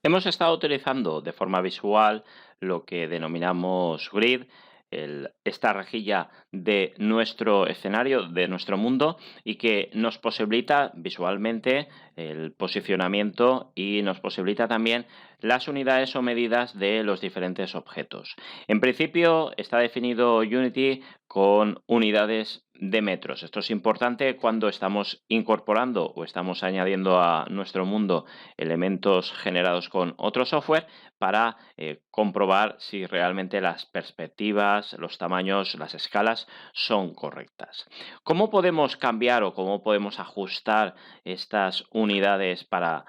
Hemos estado utilizando de forma visual lo que denominamos grid, esta rejilla de nuestro escenario, de nuestro mundo, y que nos posibilita visualmente el posicionamiento y nos posibilita también las unidades o medidas de los diferentes objetos. En principio está definido Unity con unidades de metros. Esto es importante cuando estamos incorporando o estamos añadiendo a nuestro mundo elementos generados con otro software para comprobar si realmente las perspectivas, los tamaños, las escalas son correctas. ¿Cómo podemos cambiar o cómo podemos ajustar estas unidades para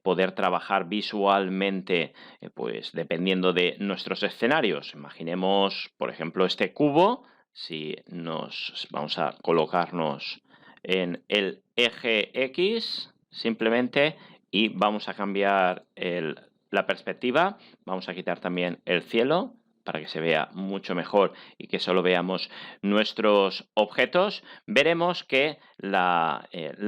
poder trabajar visualmente, pues dependiendo de nuestros escenarios? Imaginemos, por ejemplo, este cubo. Si nos vamos a colocarnos en el eje X, simplemente, y vamos a cambiar la perspectiva, vamos a quitar también el cielo para que se vea mucho mejor y que solo veamos nuestros objetos, veremos que la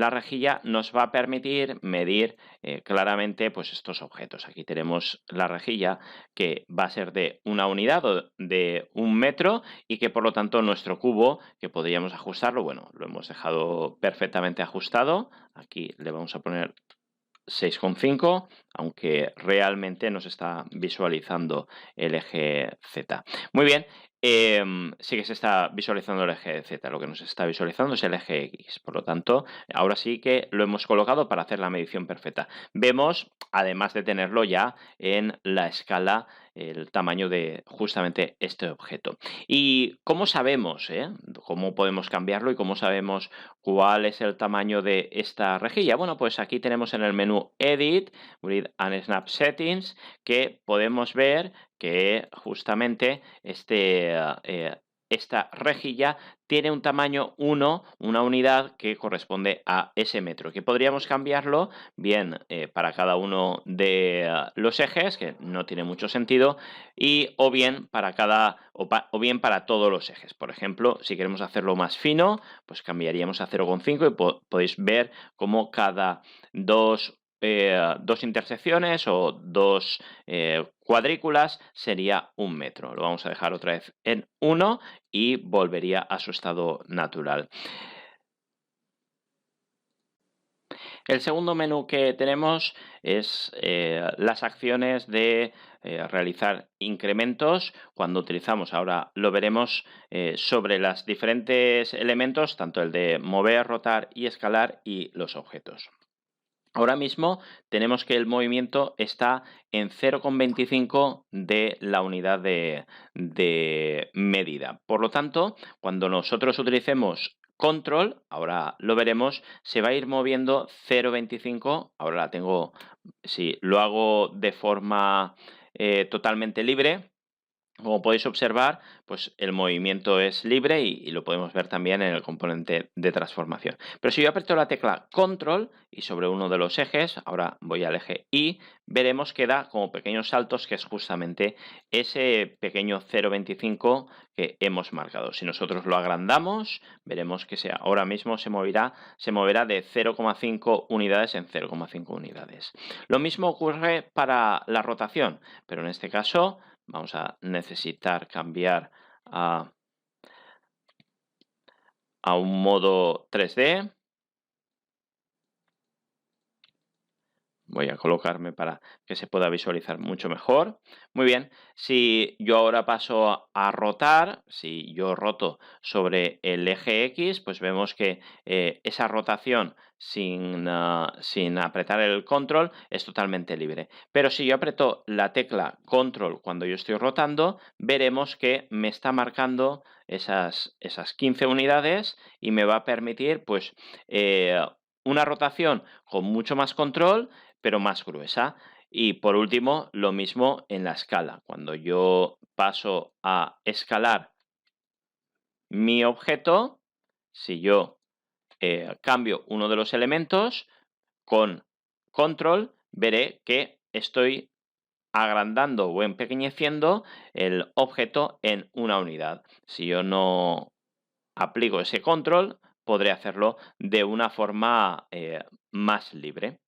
rejilla nos va a permitir medir claramente pues, estos objetos. Aquí tenemos la rejilla que va a ser de una unidad o de 1 metro y que por lo tanto nuestro cubo, que podríamos ajustarlo, bueno, lo hemos dejado perfectamente ajustado. Aquí le vamos a poner 6,5, aunque realmente nos está visualizando el eje Z. Muy bien, sí que se está visualizando el eje Z, lo que nos está visualizando es el eje X. Por lo tanto, ahora sí que lo hemos colocado para hacer la medición perfecta. Vemos, además de tenerlo ya en la escala, el tamaño de justamente este objeto. ¿Y cómo sabemos, cómo podemos cambiarlo y cómo sabemos cuál es el tamaño de esta rejilla? Bueno, pues aquí tenemos en el menú Edit, Grid and Snap Settings, que podemos ver que justamente esta rejilla tiene un tamaño 1, una unidad que corresponde a ese metro, que podríamos cambiarlo bien para cada uno de los ejes, que no tiene mucho sentido, y o bien o bien para todos los ejes. Por ejemplo, si queremos hacerlo más fino, pues cambiaríamos a 0,5 y podéis ver cómo cada dos intersecciones o dos cuadrículas sería 1 metro. Lo vamos a dejar otra vez en 1 y volvería a su estado natural. El segundo menú que tenemos es las acciones de realizar incrementos cuando utilizamos, ahora lo veremos, sobre los diferentes elementos, tanto el de mover, rotar y escalar y los objetos. Ahora mismo tenemos que el movimiento está en 0,25 de la unidad de medida. Por lo tanto, cuando nosotros utilicemos control, ahora lo veremos, se va a ir moviendo 0,25. Ahora la tengo, si lo hago de forma totalmente libre, como podéis observar, pues el movimiento es libre y lo podemos ver también en el componente de transformación. Pero si yo aprieto la tecla Control y sobre uno de los ejes, ahora voy al eje Y, veremos que da como pequeños saltos, que es justamente ese pequeño 0,25 que hemos marcado. Si nosotros lo agrandamos, veremos que ahora mismo se moverá de 0,5 unidades en 0,5 unidades. Lo mismo ocurre para la rotación, pero en este caso vamos a necesitar cambiar a un modo 3D. Voy a colocarme para que se pueda visualizar mucho mejor. Muy bien, si yo ahora paso a rotar, si yo roto sobre el eje X, pues vemos que esa rotación sin apretar el control es totalmente libre. Pero si yo aprieto la tecla control cuando yo estoy rotando, veremos que me está marcando esas 15 unidades y me va a permitir pues una rotación con mucho más control, pero más gruesa. Y por último, lo mismo en la escala. Cuando yo paso a escalar mi objeto, si yo cambio uno de los elementos con control, veré que estoy agrandando o empequeñeciendo el objeto en una unidad. Si yo no aplico ese control, podré hacerlo de una forma más libre.